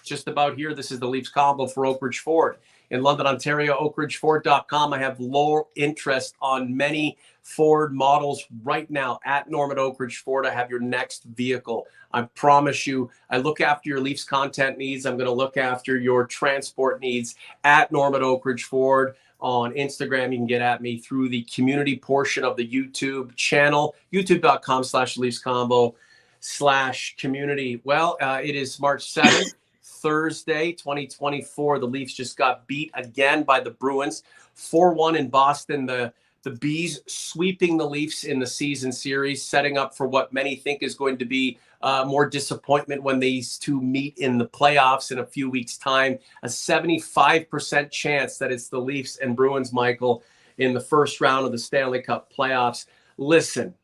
just about here. This is the Leafs Convo for Oak Ridge Ford. In London, Ontario, oakridgeford.com. I have low interest on many Ford models right now at Norm at Oak Ridge Ford. I have your next vehicle. I promise you, I look after your Leafs content needs. I'm going to look after your transport needs at Norm at Oak Ridge Ford. On Instagram, you can get at me through the community portion of the YouTube channel, youtube.com/LeafsConvo/community. Well, it is March 7th. Thursday, 2024. The Leafs just got beat again by the Bruins, 4-1 in Boston. The Bees sweeping the Leafs in the season series, setting up for what many think is going to be more disappointment when these two meet in the playoffs in a few weeks' time. A 75% chance that it's the Leafs and Bruins, Michael, in the first round of the Stanley Cup playoffs. Listen,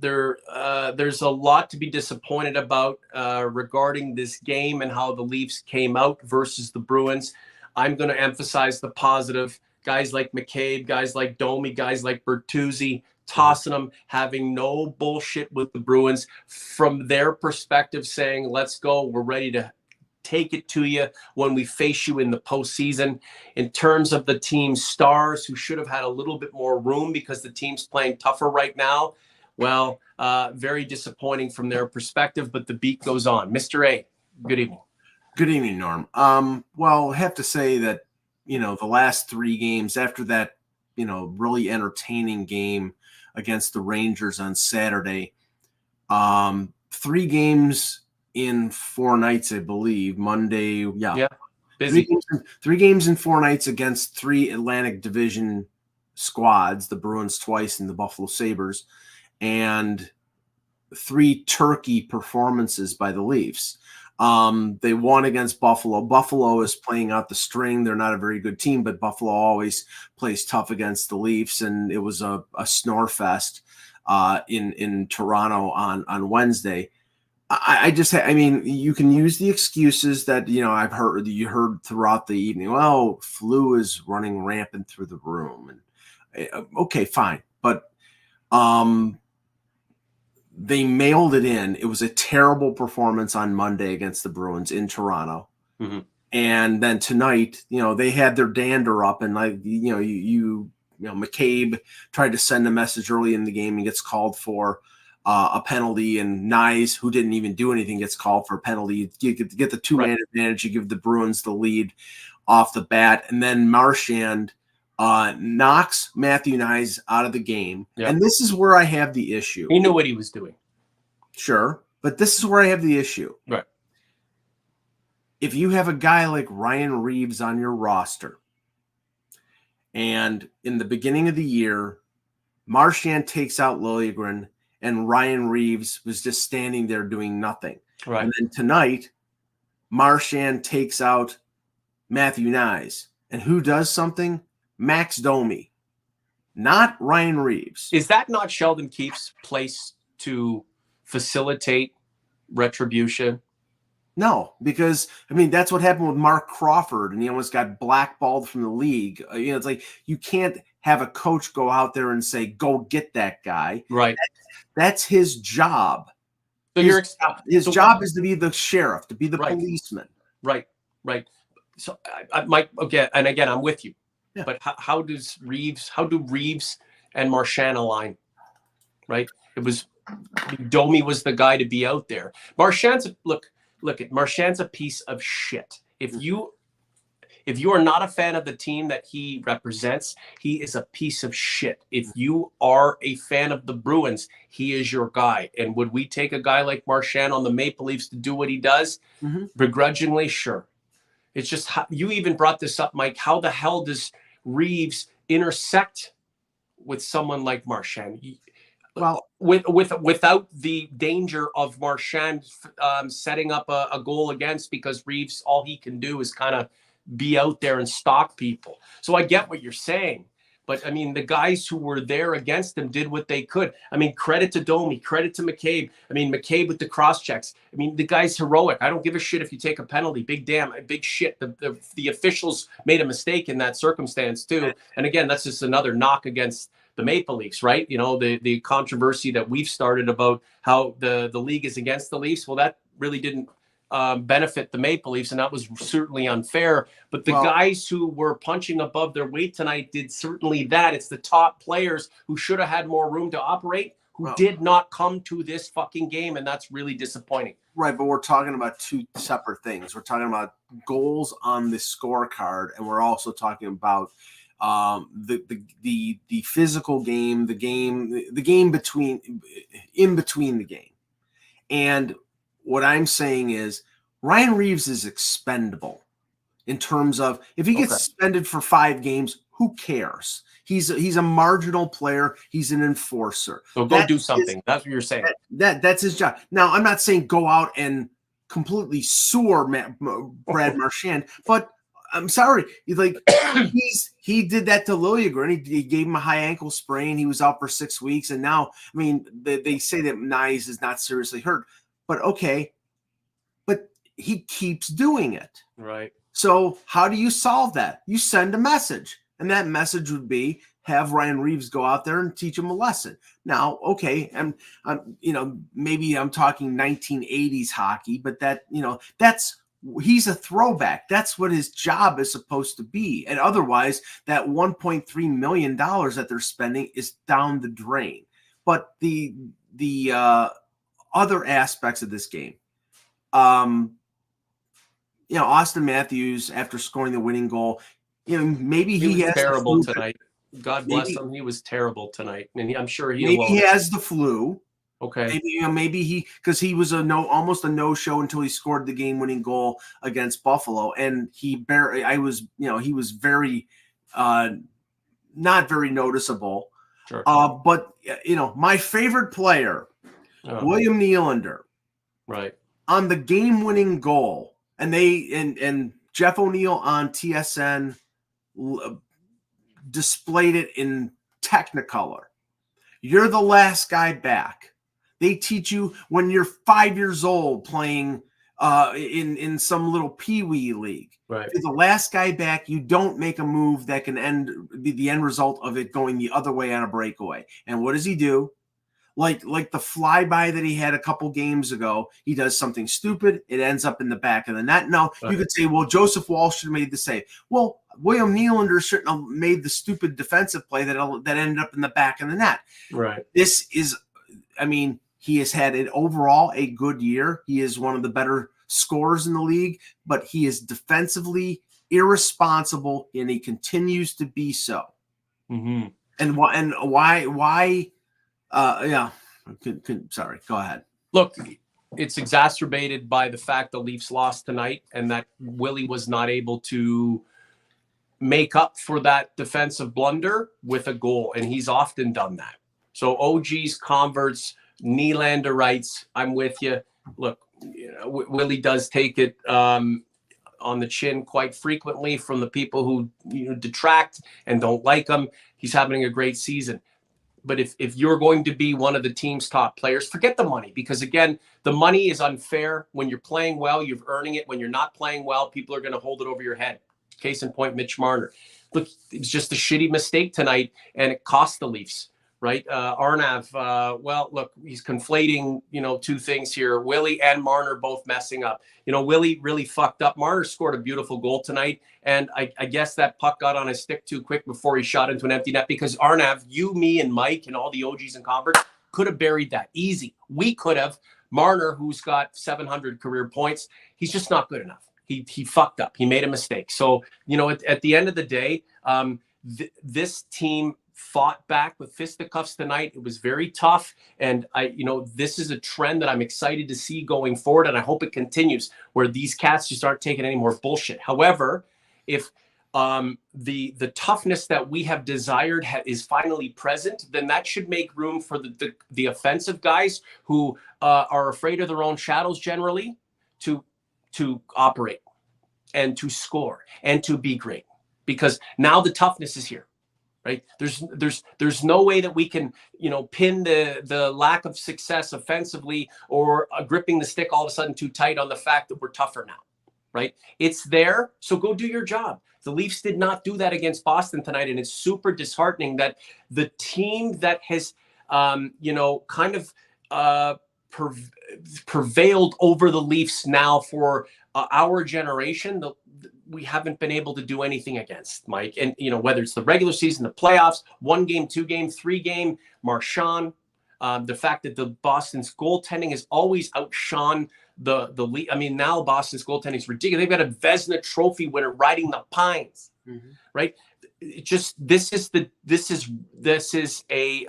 there's a lot to be disappointed about regarding this game and how the Leafs came out versus the Bruins. I'm going to emphasize the positive. Guys like McCabe, guys like Domi, guys like Bertuzzi, tossing them, having no bullshit with the Bruins from their perspective, saying, let's go, we're ready to take it to you when we face you in the postseason. In terms of the team's stars, who should have had a little bit more room because the team's playing tougher right now, well, very disappointing from their perspective, but the beat goes on. Mr. A, good evening. Good evening, Norm. Well, I have to say that, the last three games after that, really entertaining game against the Rangers on Saturday, 3 games in 4 nights, I believe. Monday, yeah. Busy. 3 games in 4 nights against 3 Atlantic Division squads, the Bruins twice and the Buffalo Sabres, and 3 turkey performances by the Leafs. They won against Buffalo. Buffalo is playing out the string. They're not a very good team, but Buffalo always plays tough against the Leafs, and it was a snore fest in Toronto on Wednesday. I mean, you can use the excuses that you heard throughout the evening. Well, flu is running rampant through the room, and okay, fine, but they mailed it in. It was a terrible performance on Monday against the Bruins in Toronto. Mm-hmm. And then tonight, they had their dander up, and McCabe tried to send a message early in the game and gets called for a penalty, and Nyes, who didn't even do anything, gets called for a penalty. You get the 2-man advantage. You give the Bruins the lead off the bat, and then Marchand knocks Matthew Nyes out of the game. Yep. And this is where I have the issue. He knew what he was doing. Sure. But this is where I have the issue. Right. If you have a guy like Ryan Reeves on your roster, and in the beginning of the year, Marchand takes out Liljegren, and Ryan Reeves was just standing there doing nothing. Right. And then tonight, Marchand takes out Matthew Nyes. And who does something? Max Domi, not Ryan Reeves. Is that not Sheldon Keefe's place to facilitate retribution? No, because, that's what happened with Mark Crawford, and he almost got blackballed from the league. It's like you can't have a coach go out there and say, go get that guy. Right. That's his job. So his job is to be the sheriff, to be the policeman. Right. So, Mike, okay, and again, I'm with you. Yeah. But how do Reeves and Marchand align? Right? It was Domi was the guy to be out there. Marchand's Marchand's a piece of shit. If you are not a fan of the team that he represents, he is a piece of shit. If you are a fan of the Bruins, he is your guy. And would we take a guy like Marchand on the Maple Leafs to do what he does? Mm-hmm. Begrudgingly, sure. It's just you even brought this up, Mike. How the hell does Reeves intersect with someone like Marchand? Well, without the danger of Marchand setting up a goal against, because Reeves, all he can do is kind of be out there and stalk people. So I get what you're saying. But, the guys who were there against him did what they could. Credit to Domi, credit to McCabe. McCabe with the cross checks. The guy's heroic. I don't give a shit if you take a penalty. Big shit. The officials made a mistake in that circumstance, too. And, again, that's just another knock against the Maple Leafs, right? The controversy that we've started about how the league is against the Leafs. Well, that really didn't benefit the Maple Leafs, and that was certainly unfair. But the guys who were punching above their weight tonight did certainly that. It's the top players who should have had more room to operate who did not come to this fucking game, and that's really disappointing. Right, but we're talking about two separate things. We're talking about goals on the scorecard, and we're also talking about the physical game, the game in between the game. And what I'm saying is Ryan Reeves is expendable in terms of if he gets suspended for 5 games, who cares? He's a marginal player. He's an enforcer. So go do something. That's what you're saying. That's his job. Now, I'm not saying go out and completely sewer Brad Marchand, but I'm sorry. He did that to Liljegren. He gave him a high ankle sprain. He was out for 6 weeks, and now, I mean, they say that Nyes is not seriously hurt, but okay, but he keeps doing it. Right. So how do you solve that? You send a message. And that message would be have Ryan Reeves go out there and teach him a lesson. Now, okay, and maybe I'm talking 1980s hockey, but he's a throwback. That's what his job is supposed to be. And otherwise, that $1.3 million that they're spending is down the drain. But the other aspects of this game, Austin Matthews, after scoring the winning goal, maybe he has terrible tonight. God bless him. He was terrible tonight, and I'm sure he has the flu. Okay. Maybe because he was almost a no-show until he scored the game-winning goal against Buffalo, and he was very not very noticeable. Sure. But my favorite player, William Nylander, right, on the game-winning goal, and Jeff O'Neill on TSN displayed it in Technicolor. You're the last guy back. They teach you when you're 5 years old playing in some little peewee league. Right. You're the last guy back. You don't make a move that can be the end result of it going the other way on a breakaway. And what does he do? Like the flyby that he had a couple games ago, he does something stupid. It ends up in the back of the net. Now, you could say, well, Joseph Walsh should have made the save. Well, William Nylander shouldn't have made the stupid defensive play that ended up in the back of the net. Right. He has had overall a good year. He is one of the better scorers in the league, but he is defensively irresponsible, and he continues to be so. Mm-hmm. And why? Sorry, go ahead. Look, it's exacerbated by the fact the Leafs lost tonight and that Willie was not able to make up for that defensive blunder with a goal, and he's often done that. So OG's converts, Nylander writes, I'm with you. Look, Willie does take it on the chin quite frequently from the people who detract and don't like him. He's having a great season. But if you're going to be one of the team's top players, forget the money, because again, the money is unfair. When you're playing well, you're earning it. When you're not playing well, people are going to hold it over your head. Case in point, Mitch Marner. Look, it was just a shitty mistake tonight, and it cost the Leafs, right? Arnav, look, he's conflating, two things here. Willie and Marner both messing up. Willie really fucked up. Marner scored a beautiful goal tonight, and I guess that puck got on his stick too quick before he shot into an empty net, because Arnav, you, me, and Mike, and all the OGs and converts could have buried that easy. We could have. Marner, who's got 700 career points, he's just not good enough. He fucked up. He made a mistake. So, at the end of the day, this team fought back with fisticuffs tonight. It was very tough. And this is a trend that I'm excited to see going forward. And I hope it continues, where these cats just aren't taking any more bullshit. However, if the toughness that we have desired is finally present, then that should make room for the offensive guys who are afraid of their own shadows generally to operate and to score and to be great, because now the toughness is here, right? There's no way that we can, pin the lack of success offensively or gripping the stick all of a sudden too tight on the fact that we're tougher now, right? It's there. So go do your job. The Leafs did not do that against Boston tonight. And it's super disheartening that the team that has, prevailed over the Leafs now for our generation. We haven't been able to do anything against, Mike. And, whether it's the regular season, the playoffs, 1 game, 2 game, 3 game, Marchand, the fact that the Boston's goaltending has always outshone the league. I mean, now Boston's goaltending is ridiculous. They've got a Vezina Trophy winner riding the pines, right? It just this is a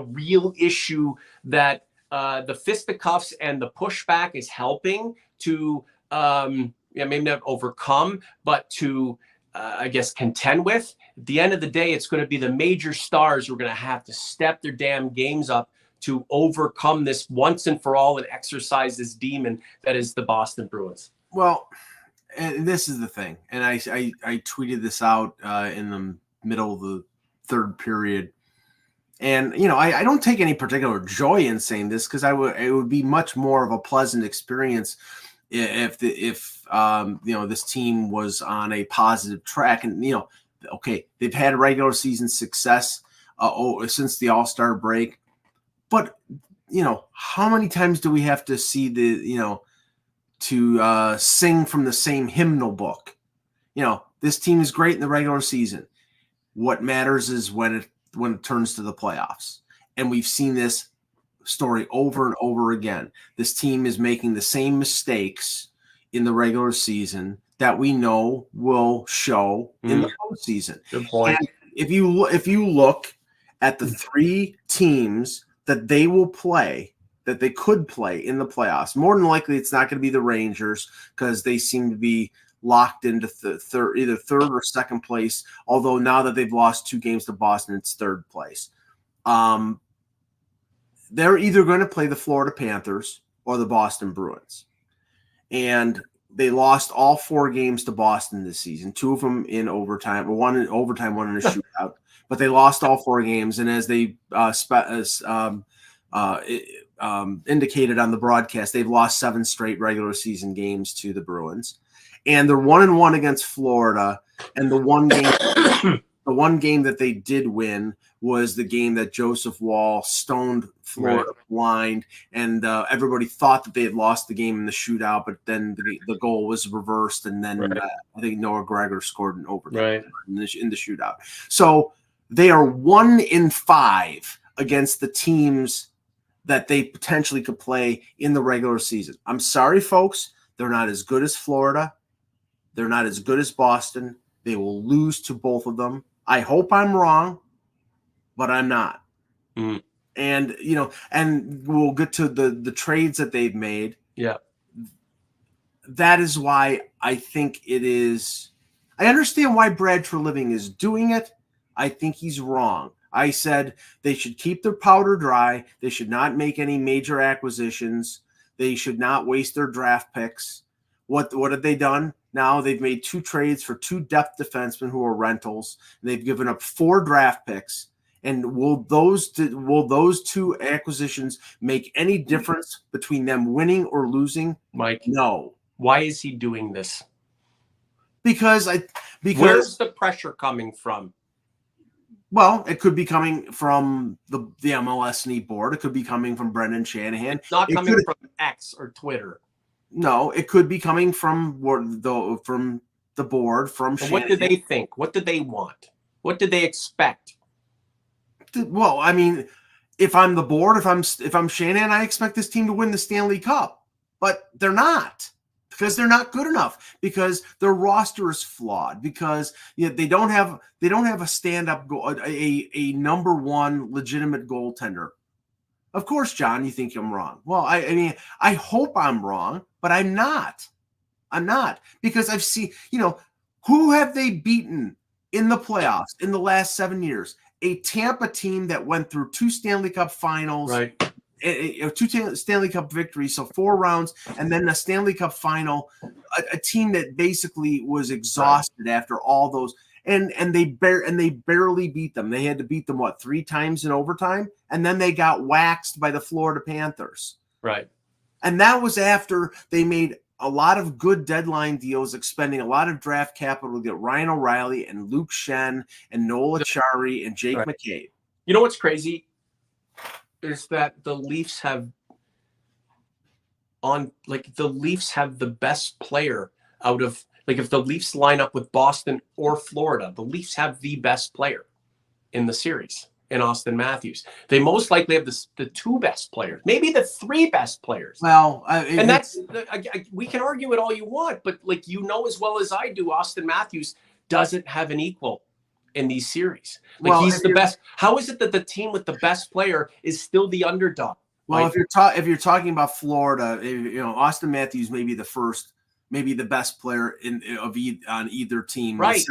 real issue that the fisticuffs and the pushback is helping to maybe not overcome, but to I guess contend with. At the end of the day, it's going to be the major stars who are going to have to step their damn games up to overcome this once and for all and exercise this demon that is the Boston Bruins. Well, and this is the thing, and I tweeted this out in the middle of the third period, and I don't take any particular joy in saying this because it would be much more of a pleasant experience if this team was on a positive track, and okay, they've had regular season success since the All-Star break, but how many times do we have to see to sing from the same hymnal book? This team is great in the regular season. What matters is when it turns to the playoffs. And we've seen this story over and over again. This team is making the same mistakes in the regular season that we know will show in the postseason. Good point. And if you look at the 3 teams that they will play, that they could play in the playoffs, more than likely it's not going to be the Rangers because they seem to be locked into either third or second place. Although now that they've lost 2 games to Boston, it's third place. They're either going to play the Florida Panthers or the Boston Bruins. And they lost all 4 games to Boston this season, 2 of them in overtime, 1 in overtime, 1 in a shootout. But they lost all 4 games. And as they indicated on the broadcast, they've lost 7 straight regular season games to the Bruins. And they're 1-1 against Florida. And the one game that they did win was the game that Joseph Wall stoned Florida blind, and everybody thought that they had lost the game in the shootout, but then the goal was reversed, and then I think Noah Gregor scored an overtime in the shootout. So they are 1-5 against the teams that they potentially could play in the regular season. I'm sorry, folks. They're not as good as Florida. They're not as good as Boston. They will lose to both of them. I hope I'm wrong, but I'm not. And, and we'll get to the trades that they've made. Yeah. That is why I think it is. I understand why Brad Treliving is doing it. I think he's wrong. I said they should keep their powder dry. They should not make any major acquisitions. They should not waste their draft picks. What have they done? Now they've made 2 trades for 2 depth defensemen who are rentals. They've given up 4 draft picks. And will those 2 acquisitions make any difference between them winning or losing? Mike, no. Why is he doing this? Because where's the pressure coming from? Well, it could be coming from the MLSNE board. It could be coming from Brendan Shanahan. It's not coming from X or Twitter. No, it could be coming from the board, from Shanahan. What do they think? What do they want? What do they expect? Well, I mean, if I'm the board, if I'm Shanahan, I expect this team to win the Stanley Cup, but they're not, because they're not good enough, because their roster is flawed, because they don't have a stand-up goal, a number 1 legitimate goaltender. Of course, John, you think I'm wrong. Well, I mean, I hope I'm wrong, but I'm not. I'm not, because I've seen, who have they beaten in the playoffs in the last 7 years? A Tampa team that went through 2 Stanley Cup finals, 2 Stanley Cup victories, so 4 rounds, and then a Stanley Cup final, a team that basically was exhausted after all those, and they barely beat them. They had to beat them 3 times in overtime, and then they got waxed by the Florida Panthers. Right. And that was after they made a lot of good deadline deals, expending a lot of draft capital to get Ryan O'Reilly and Luke Shen and Noel Achari and Jake McCabe. You know what's crazy is that the Leafs have on, like, the Leafs have the best player out of, like, if the Leafs line up with Boston or Florida, the Leafs have the best player in the series in Austin Matthews. They most likely have the two best players, maybe the three best players. Well, and that's, we can argue it all you want, but, like, you know as well as I do, Austin Matthews doesn't have an equal in these series. Like, well, he's the best. How is it that the team with the best player is still the underdog? Well, right? if you're talking about Florida, Austin Matthews may be the first, maybe the best player on either team. Right.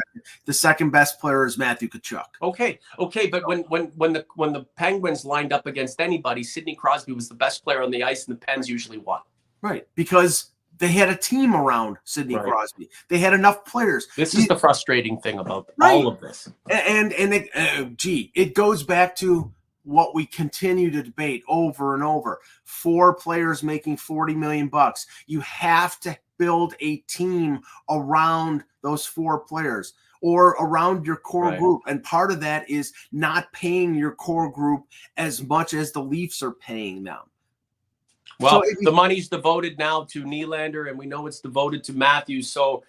The second best player is Matthew Tkachuk. Okay, but when the Penguins lined up against anybody, Sidney Crosby was the best player on the ice, and the Pens usually won. Right, because they had a team around Sidney Crosby. They had enough players. This is the frustrating thing about all of this. And it goes back to what we continue to debate over and over. 4 players making $40 million. You have to build a team around those 4 players or around your core group. And part of that is not paying your core group as much as the Leafs are paying them. Well, the money's devoted now to Nylander, and we know it's devoted to Matthews. So,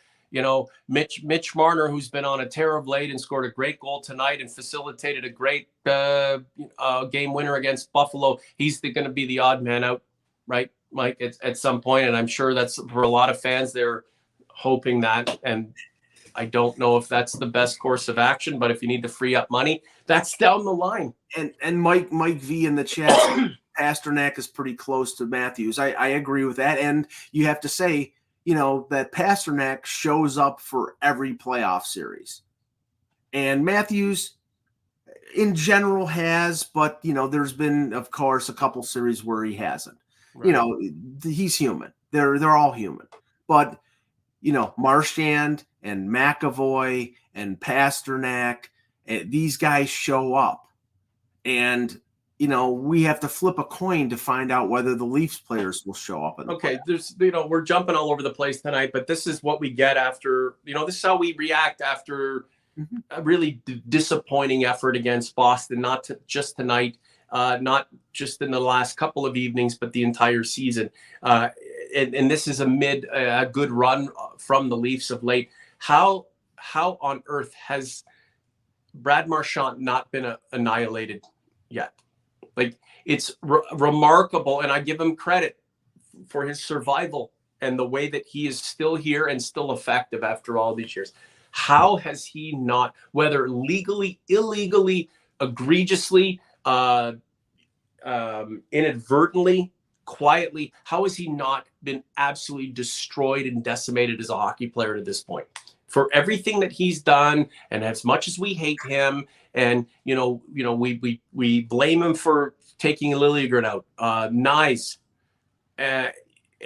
Mitch Marner, who's been on a tear of late and scored a great goal tonight and facilitated a great game winner against Buffalo, he's going to be the odd man out, right, Mike, at some point. And I'm sure that's for a lot of fans, they're hoping that. And I don't know if that's the best course of action, but if you need to free up money, that's down the line. And Mike V in the chat, Pasternak is pretty close to Matthews. I agree with that. And you have to say, that Pasternak shows up for every playoff series. And Matthews, in general, has, but, there's been, of course, a couple series where he hasn't. Right. He's human. They're all human. But, Marchand and McAvoy and Pasternak, these guys show up. And, we have to flip a coin to find out whether the Leafs players will show up. There's, we're jumping all over the place tonight, but this is what we get after, this is how we react after a really disappointing effort against Boston, not just tonight, not just in the last couple of evenings, but the entire season. And this is amid a good run from the Leafs of late. How on earth has Brad Marchand not been annihilated yet? Like, it's remarkable, and I give him credit for his survival and the way that he is still here and still effective after all these years. How has he not, whether legally, illegally, egregiously, inadvertently, quietly, how has he not been absolutely destroyed and decimated as a hockey player to this point? For everything that he's done, and as much as we hate him, and we blame him for taking Liljegren out, nice, and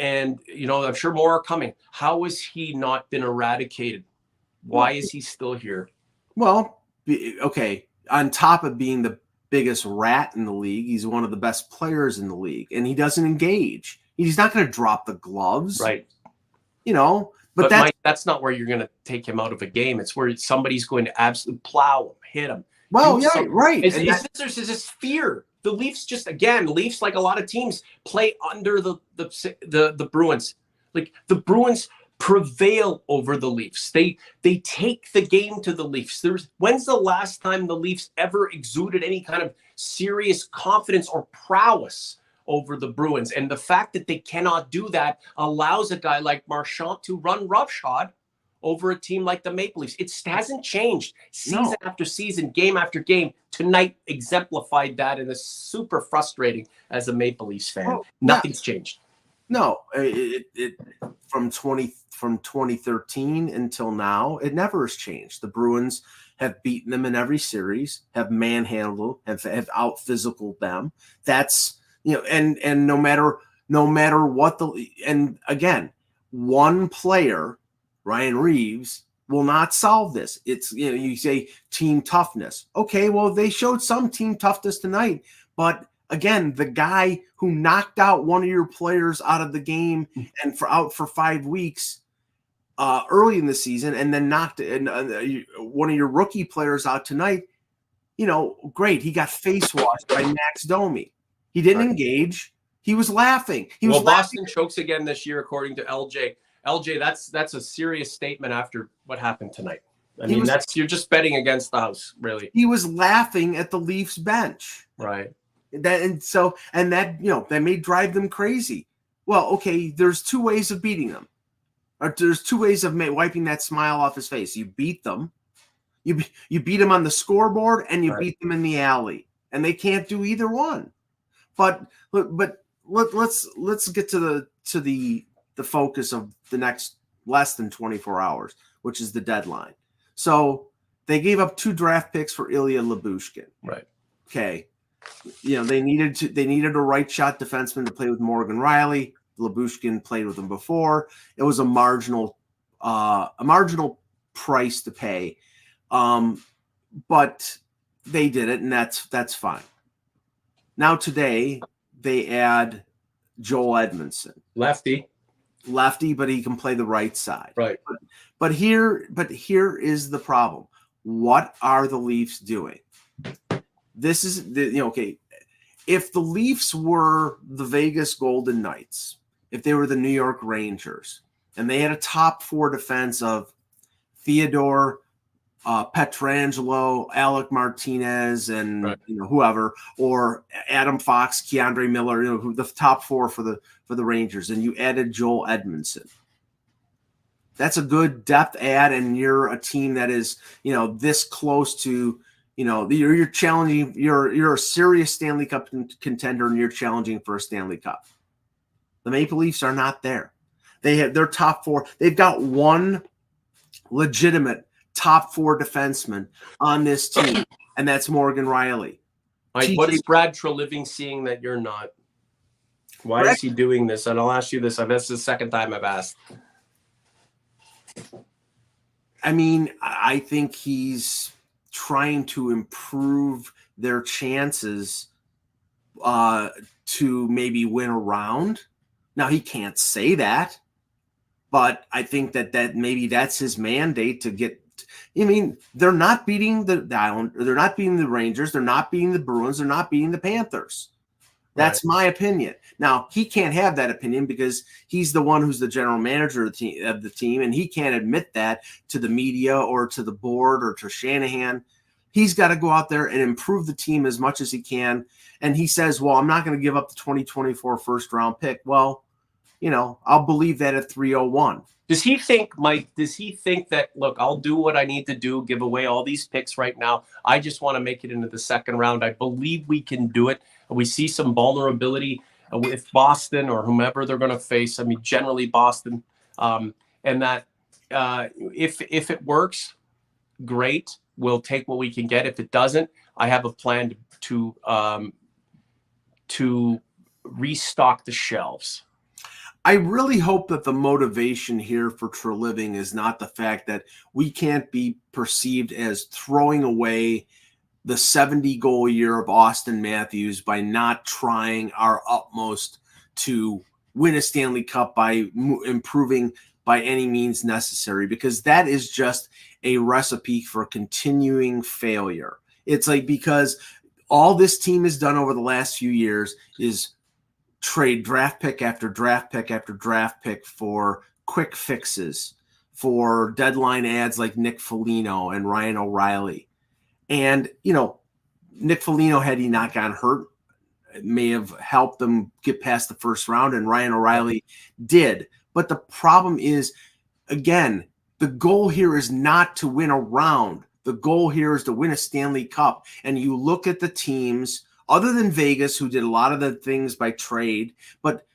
I'm sure more are coming. How has he not been eradicated? Why is he still here? Well, okay. On top of being the biggest rat in the league, he's one of the best players in the league, and he doesn't engage. He's not going to drop the gloves, right? But Mike, that's not where you're going to take him out of a game. It's where somebody's going to absolutely plow him, hit him. Well, yeah, right. Is this fear? The Leafs Leafs, like a lot of teams, play under the Bruins. Like, the Bruins prevail over the Leafs. They take the game to the Leafs. When's the last time the Leafs ever exuded any kind of serious confidence or prowess over the Bruins? And the fact that they cannot do that allows a guy like Marchand to run roughshod over a team like the Maple Leafs. It hasn't changed season after season, game after game. Tonight exemplified that, and it's super frustrating as a Maple Leafs fan. Well, nothing's changed. No, it from 2013 until now, it never has changed. The Bruins have beaten them in every series, have manhandled, have out physicaled them. That's, and no matter what and again, one player, Ryan Reeves, will not solve this. It's, you say team toughness. Okay, well, they showed some team toughness tonight, but again, the guy who knocked out one of your players out of the game and out for 5 weeks early in the season, and then knocked one of your rookie players out tonight, great. He got face washed by Max Domi. He didn't engage. He was laughing. He was Well, laughing. Boston chokes again this year, according to LJ. LJ, that's a serious statement after what happened tonight. I mean, you're just betting against the house, really. He was laughing at the Leafs bench. Right. That may drive them crazy. Well, okay, there's two ways of beating them. Or there's two ways of wiping that smile off his face. You beat them. You beat them on the scoreboard, and you beat them in the alley. And they can't do either one. But let's get to the focus of the next less than 24 hours, which is the deadline. So they gave up 2 draft picks for Ilya Lyubushkin. Right. Okay. They needed a right shot defenseman to play with Morgan Riley. Lyubushkin played with him before. It was a marginal price to pay. But they did it, and that's fine. Now today they add Joel Edmuson. Lefty, but he can play the right side. Right. But here is the problem. What are the Leafs doing? This is okay. If the Leafs were the Vegas Golden Knights, if they were the New York Rangers, and they had a top 4 defense of Theodore, Petrangelo, Alec Martinez, and whoever, or Adam Fox, Keandre Miller, the top 4 for the Rangers, and you added Joel Edmuson. That's a good depth add, and you're a team that is this close to you're challenging. You're a serious Stanley Cup contender, and you're challenging for a Stanley Cup. The Maple Leafs are not there. They have their top 4. They've got one legitimate top 4 defenseman on this team, and that's Morgan Riley. Mike, what is Brad Treliving seeing that you're not? Why is he doing this? And I'll ask you this. This is the second time I've asked. I mean, I think he's trying to improve their chances to maybe win a round. Now, he can't say that, but I think that maybe that's his mandate to get. I mean, they're not beating the Islanders, they're not beating the Rangers, they're not beating the Bruins, they're not beating the Panthers. That's my opinion. Now, he can't have that opinion because he's the one who's the general manager of the team, and he can't admit that to the media or to the board or to Shanahan. He's got to go out there and improve the team as much as he can. And he says, well, I'm not going to give up the 2024 first-round pick. Well, I'll believe that at 301. Does he think, Mike, that, look, I'll do what I need to do, give away all these picks right now. I just want to make it into the second round. I believe we can do it. We see some vulnerability with Boston or whomever they're going to face. I mean, generally Boston. And that if it works, great. We'll take what we can get. If it doesn't, I have a plan to restock the shelves. I really hope that the motivation here for Treliving is not the fact that we can't be perceived as throwing away the 70-goal year of Austin Matthews by not trying our utmost to win a Stanley Cup by improving by any means necessary, because that is just a recipe for continuing failure. It's like, because all this team has done over the last few years is trade draft pick after draft pick after draft pick for quick fixes, for deadline ads like Nick Foligno and Ryan O'Reilly. And, Nick Foligno, had he not gotten hurt, may have helped them get past the first round, and Ryan O'Reilly did. But the problem is, again, the goal here is not to win a round. The goal here is to win a Stanley Cup. And you look at the teams other than Vegas, who did a lot of the things by trade, but,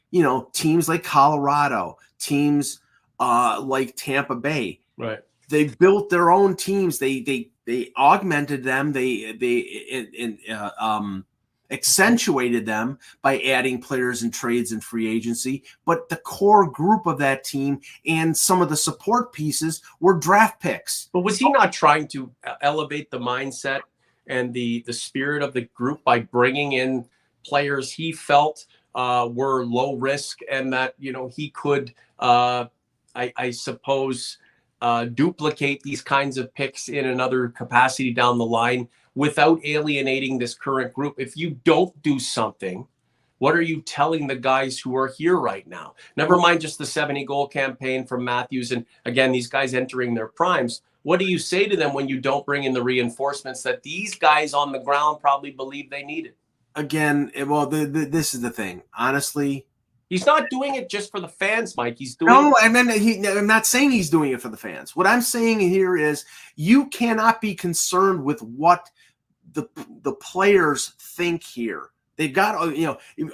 teams like Colorado, teams like Tampa Bay, right? They built their own teams. They augmented them. They accentuated them by adding players and trades and free agency. But the core group of that team and some of the support pieces were draft picks. But was he not trying to elevate the mindset and the spirit of the group by bringing in players he felt were low risk, and that he could I suppose duplicate these kinds of picks in another capacity down the line without alienating this current group? If you don't do something What are you telling the guys who are here right now? Never mind just the 70-goal campaign from Matthews. And again, these guys entering their primes. What do you say to them when you don't bring in the reinforcements that these guys on the ground probably believe they needed? Again, well, this is the thing. Honestly, he's not doing it just for the fans, Mike. He's doing no, and then I'm not saying he's doing it for the fans. What I'm saying here is you cannot be concerned with what the players think here. They've got,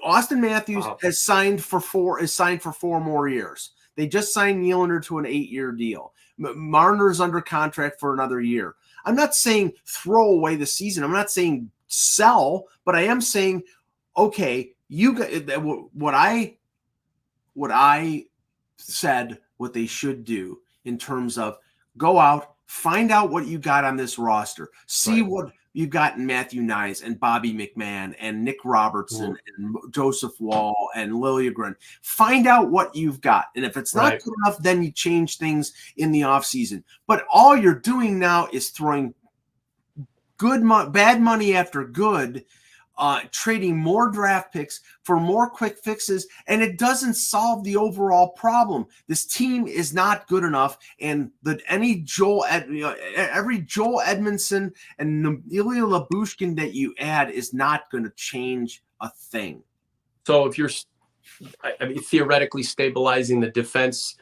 Austin Matthews has signed for 4 more years. They just signed Nylander to an 8-year deal. Marner's under contract for another year. I'm not saying throw away the season. I'm not saying sell, but I am saying, okay, you got what I said what they should do in terms of go out, find out what you got on this roster, see what you got in Matthew Nyes and Bobby McMahon and Nick Robertson and Joseph Wall and Liljegren. Find out what you've got. And if it's not good enough, then you change things in the offseason. But all you're doing now is throwing bad money after good, trading more draft picks for more quick fixes, and it doesn't solve the overall problem. This team is not good enough, and every Joel Edmundson and Ilya Lyubushkin that you add is not going to change a thing. So if you're, theoretically stabilizing the defense,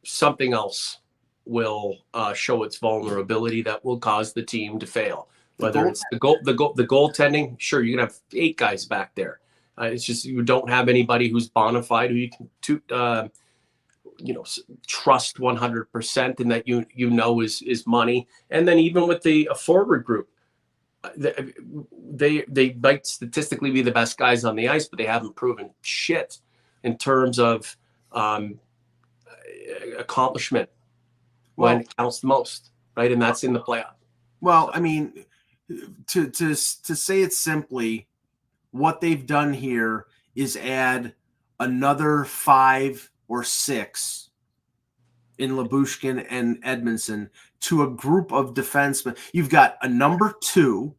something else will show its vulnerability that will cause the team to fail. Whether it's the goaltending, sure, you can have 8 guys back there. It's just you don't have anybody who's bona fide who you can trust 100%, and that is money. And then even with the forward group, they might statistically be the best guys on the ice, but they haven't proven shit in terms of accomplishment when it counts the most, right? And that's in the playoff. Well, I mean, to say it simply, what they've done here is add another 5 or 6 in Lyubushkin and Edmuson to a group of defensemen. You've got a number 2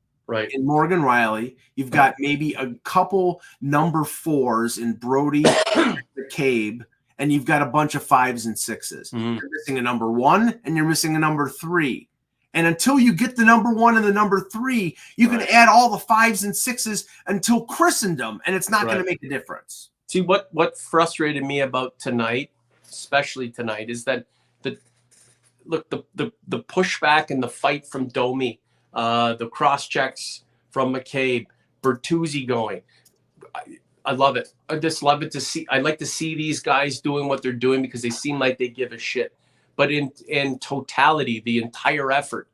in Morgan Rielly. You've got maybe a couple number 4s in Brody, McCabe, and you've got a bunch of 5s and 6s. You're missing a number 1 and you're missing a number 3. And until you get the number 1 and the number 3, you can add all the 5s and 6s until Christendom, and it's not going to make a difference. See, what frustrated me about tonight, especially tonight, is that the pushback and the fight from Domi, the cross checks from McCabe, Bertuzzi going. I love it. I just love it to see. I like to see these guys doing what they're doing because they seem like they give a shit. But in totality, the entire effort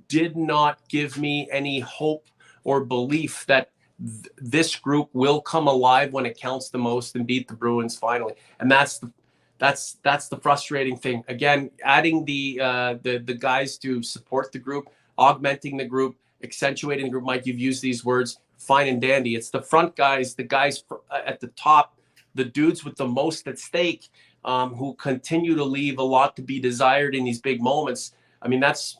did not give me any hope or belief that this group will come alive when it counts the most and beat the Bruins finally. And that's the frustrating thing. Again, adding the guys to support the group, augmenting the group, accentuating the group. Mike, you've used these words, fine and dandy. It's the front guys, the guys at the top, the dudes with the most at stake, who continue to leave a lot to be desired in these big moments. I mean, that's,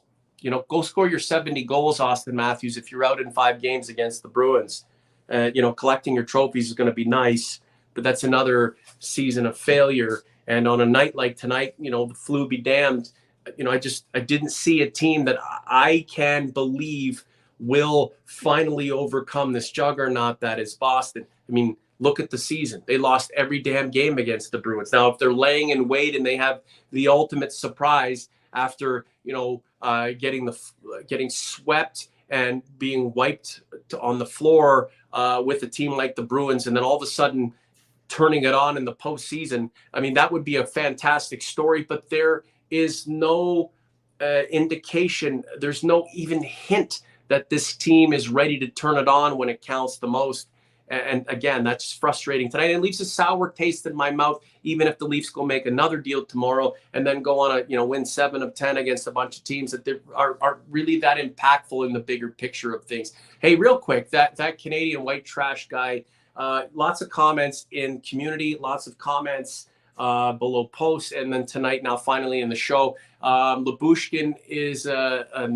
go score your 70 goals, Austin Matthews, if you're out in 5 games against the Bruins. Collecting your trophies is going to be nice, but that's another season of failure. And on a night like tonight, the flu be damned. I didn't see a team that I can believe will finally overcome this juggernaut that is Boston. I mean, look at the season. They lost every damn game against the Bruins. Now, if they're laying in wait and they have the ultimate surprise after, getting swept and being wiped on the floor with a team like the Bruins, and then all of a sudden turning it on in the postseason, I mean, that would be a fantastic story. But there is no indication. There's no even hint that this team is ready to turn it on when it counts the most. And again, that's frustrating tonight. It leaves a sour taste in my mouth, even if the Leafs go make another deal tomorrow and then go on a, win 7 of 10 against a bunch of teams that are really that impactful in the bigger picture of things. Hey, real quick, that Canadian white trash guy, lots of comments in community, lots of comments below posts, and then tonight, now finally in the show, Lyubushkin is a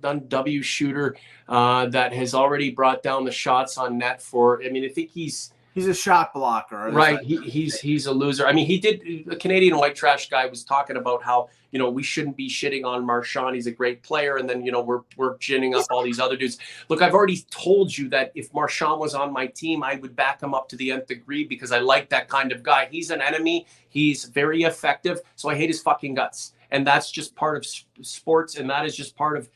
W shooter that has already brought down the shots on net for. I mean, I think he's a shot blocker, right? He's a loser. I mean, he did. A Canadian white trash guy was talking about how we shouldn't be shitting on Marchand. He's a great player, and then we're ginning up all these other dudes. Look, I've already told you that if Marchand was on my team, I would back him up to the nth degree because I like that kind of guy. He's an enemy. He's very effective, so I hate his fucking guts, and that's just part of sports, and that is just part of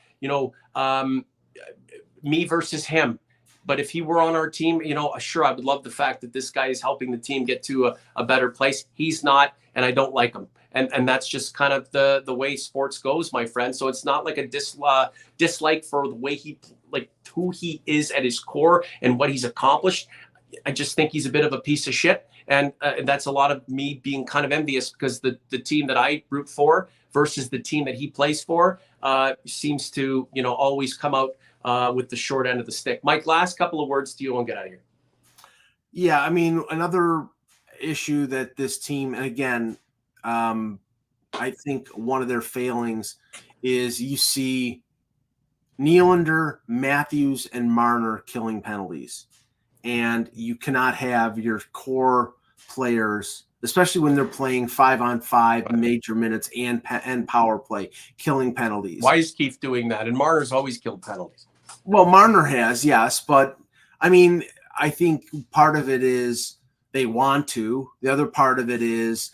me versus him. But if he were on our team, sure, I would love the fact that this guy is helping the team get to a better place. He's not, and I don't like him. And that's just kind of the way sports goes, my friend. So it's not like a dislike for the way who he is at his core and what he's accomplished. I just think he's a bit of a piece of shit. And that's a lot of me being kind of envious because the team that I root for versus the team that he plays for seems to, always come out with the short end of the stick. Mike, last couple of words to you and get out of here. Yeah, I mean, another issue that this team, and again, I think one of their failings is you see Nylander, Matthews, and Marner killing penalties. And you cannot have your core players, especially when they're playing 5-on-5 major minutes and power play, killing penalties. Why is Keith doing that? And Marner's always killed penalties. Well, Marner has, yes, but I mean, I think part of it is they want to. The other part of it is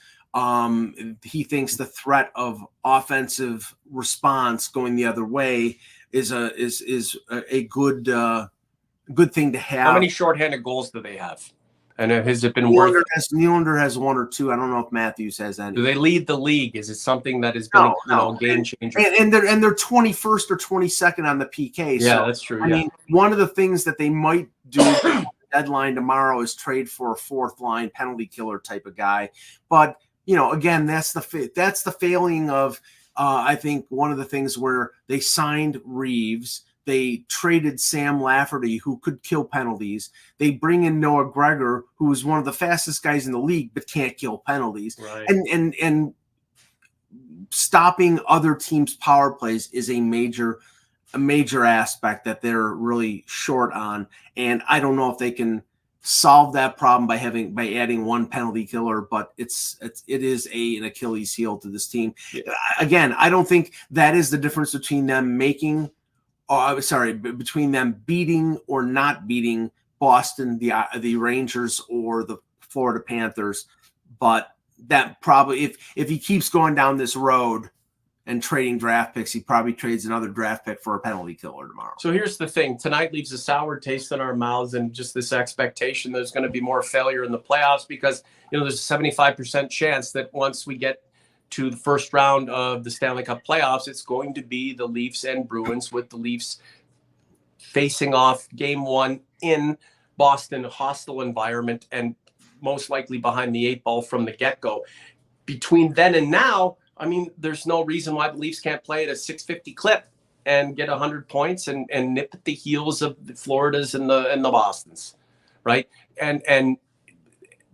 he thinks the threat of offensive response going the other way is a good thing to have. How many shorthanded goals do they have? And has it been worth it? Nylander has one or two. I don't know if Matthews has any. Do they lead the league? Is it something that has been a game changer? And they're 21st or 22nd on the PK. Yeah, so, that's true. I mean, one of the things that they might do at the deadline tomorrow is trade for a fourth line penalty killer type of guy. But again, that's the failing of I think one of the things where they signed Reeves. They traded Sam Lafferty, who could kill penalties. They bring in Noah Gregor, who is one of the fastest guys in the league, but can't kill penalties. Right. And stopping other teams' power plays is a major aspect that they're really short on. And I don't know if they can solve that problem by adding one penalty killer, but it is an Achilles heel to this team. Yeah. Again, I don't think that is the difference between them between them beating or not beating Boston, the Rangers, or the Florida Panthers. But that probably, if he keeps going down this road and trading draft picks, he probably trades another draft pick for a penalty killer tomorrow. So here's the thing. Tonight leaves a sour taste in our mouths and just this expectation there's going to be more failure in the playoffs because, there's a 75% chance that once we get to the first round of the Stanley Cup playoffs, it's going to be the Leafs and Bruins, with the Leafs facing off game one in Boston, hostile environment, and most likely behind the 8 ball from the get-go. Between then and now, I mean, there's no reason why the Leafs can't play at a 650 clip and get 100 points and nip at the heels of the Floridas and the Bostons, right? And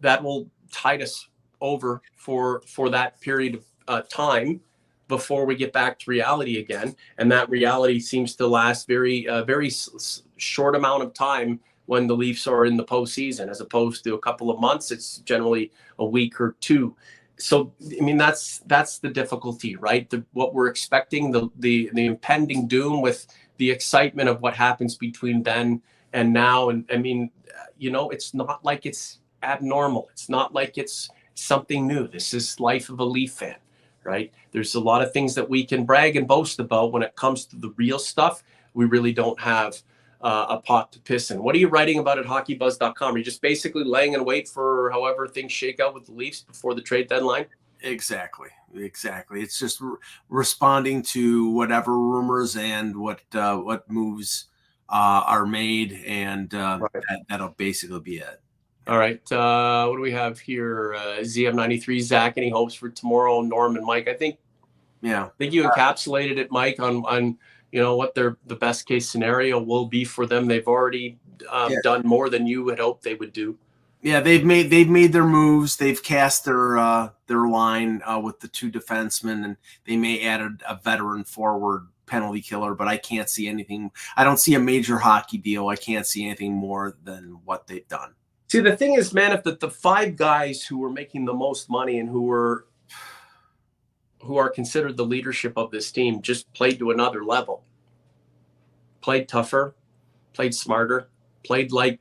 that will tide us over for that period of time before we get back to reality again. And that reality seems to last very short amount of time when the Leafs are in the postseason, as opposed to a couple of months. It's generally a week or two. So, I mean, that's the difficulty, right? What we're expecting, the impending doom with the excitement of what happens between then and now. And I mean, it's not like it's abnormal. It's not like it's something new. This is life of a Leaf fan, right? There's a lot of things that we can brag and boast about. When it comes to the real stuff, we really don't have a pot to piss in. What are you writing about at hockeybuzz.com? Are you just basically laying in wait for however things shake out with the Leafs before the trade deadline? Exactly. It's just responding to whatever rumors and what moves are made, and right. That'll basically be it. All right. What do we have here? ZM93, Zach, any hopes for tomorrow? Norm and Mike. I think you encapsulated it, Mike, on what the best case scenario will be for them. They've already done more than you had hoped they would do. Yeah, they've made their moves. They've cast their line with the two defensemen, and they may add a veteran forward penalty killer, but I can't see anything. I don't see a major hockey deal. I can't see anything more than what they've done. See, the thing is, man, if the 5 guys who were making the most money and who are considered the leadership of this team just played to another level, played tougher, played smarter, played like,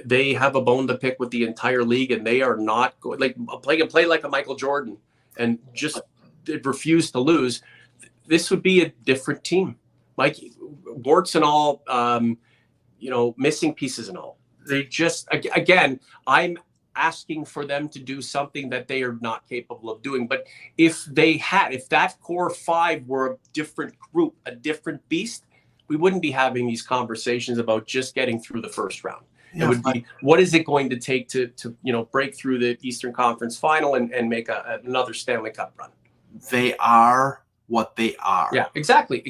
they have a bone to pick with the entire league, and they are not going like play like a Michael Jordan and just refuse to lose. This would be a different team, Mike. Warts and all, missing pieces and all. They just, again, I'm asking for them to do something that they are not capable of doing. But if that core 5 were a different group, a different beast, we wouldn't be having these conversations about just getting through the first round. Yeah, it would be, what is it going to take to break through the Eastern Conference final and make another Stanley Cup run? They are what they are. Yeah, exactly.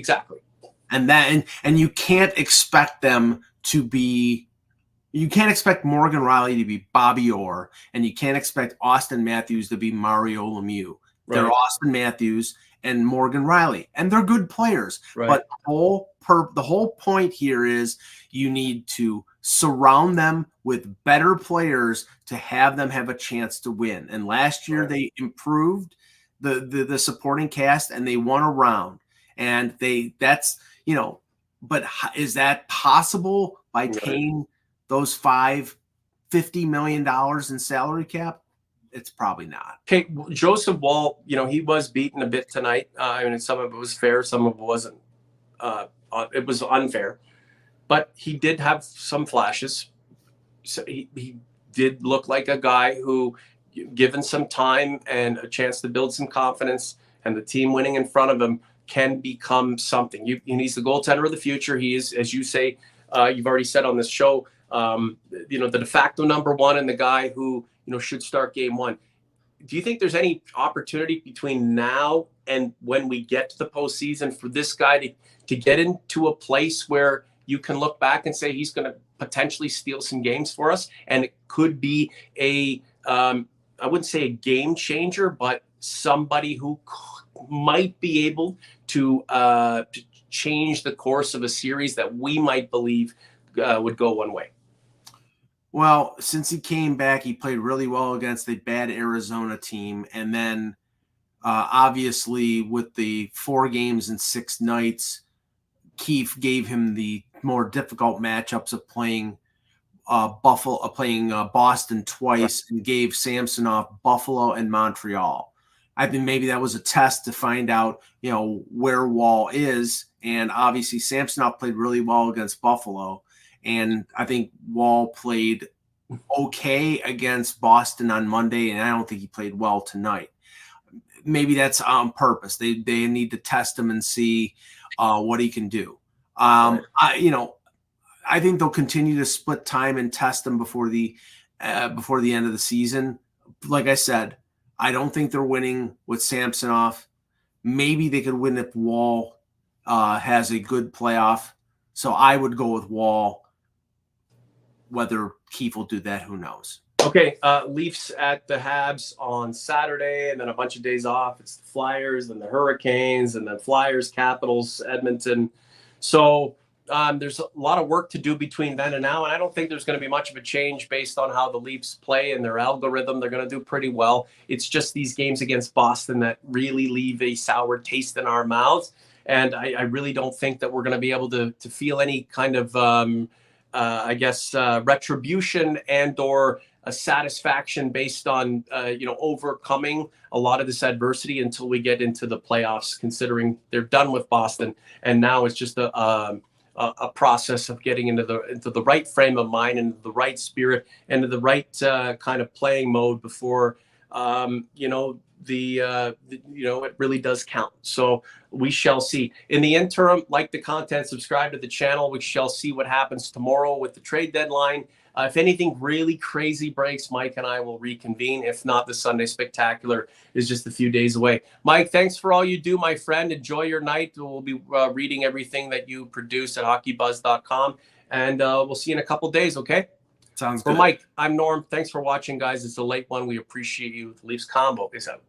And you can't expect them to be. You can't expect Morgan Rielly to be Bobby Orr, and you can't expect Austin Matthews to be Mario Lemieux. Right. They're Austin Matthews and Morgan Rielly, and they're good players. Right. But the whole point here is you need to surround them with better players to have them have a chance to win. And last year they improved the supporting cast and they won a round. And but is that possible by paying those 5 $50 million in salary cap? It's probably not. Okay, Joseph Woll, he was beaten a bit tonight. Some of it was fair, some of it wasn't. It was unfair, but he did have some flashes. So he did look like a guy who, given some time and a chance to build some confidence, and the team winning in front of him, can become something. He's the goaltender of the future. He is, as you say, you've already said on this show, the de facto number 1 and the guy who should start game 1. Do you think there's any opportunity between now and when we get to the postseason for this guy to get into a place where you can look back and say he's going to potentially steal some games for us, and it could be I wouldn't say a game changer, but somebody who might be able to change the course of a series that we might believe would go one way? Well, since he came back, he played really well against a bad Arizona team. And then obviously with the 4 games and 6 nights, Keefe gave him the more difficult matchups of playing Boston twice, and gave Samsonov Buffalo and Montreal. I think maybe that was a test to find out, where Woll is. And obviously Samsonov played really well against Buffalo. And I think Woll played okay against Boston on Monday, and I don't think he played well tonight. Maybe that's on purpose. They need to test him and see what he can do. I think they'll continue to split time and test him before the end of the season. Like I said, I don't think they're winning with Samsonov. Maybe they could win if Woll has a good playoff. So I would go with Woll. Whether Keefe will do that, who knows? Okay, Leafs at the Habs on Saturday, and then a bunch of days off. It's the Flyers and the Hurricanes, and then Flyers, Capitals, Edmonton. So there's a lot of work to do between then and now, and I don't think there's going to be much of a change based on how the Leafs play and their algorithm. They're going to do pretty well. It's just these games against Boston that really leave a sour taste in our mouths, and I really don't think that we're going to be able to feel any kind of retribution and or a satisfaction based on overcoming a lot of this adversity until we get into the playoffs, considering they're done with Boston, and now it's just a process of getting into the right frame of mind and the right spirit and the right kind of playing mode before it really does count. So we shall see. In the interim, like the content, subscribe to the channel. We shall see what happens tomorrow with the trade deadline. If anything really crazy breaks, Mike and I will reconvene. If not, the Sunday Spectacular is just a few days away. Mike, thanks for all you do, my friend. Enjoy your night. We'll be reading everything that you produce at hockeybuzz.com, and we'll see you in a couple days, okay? Sounds good. For Mike, I'm Norm. Thanks for watching, guys. It's a late one. We appreciate you. The Leafs Convo is out.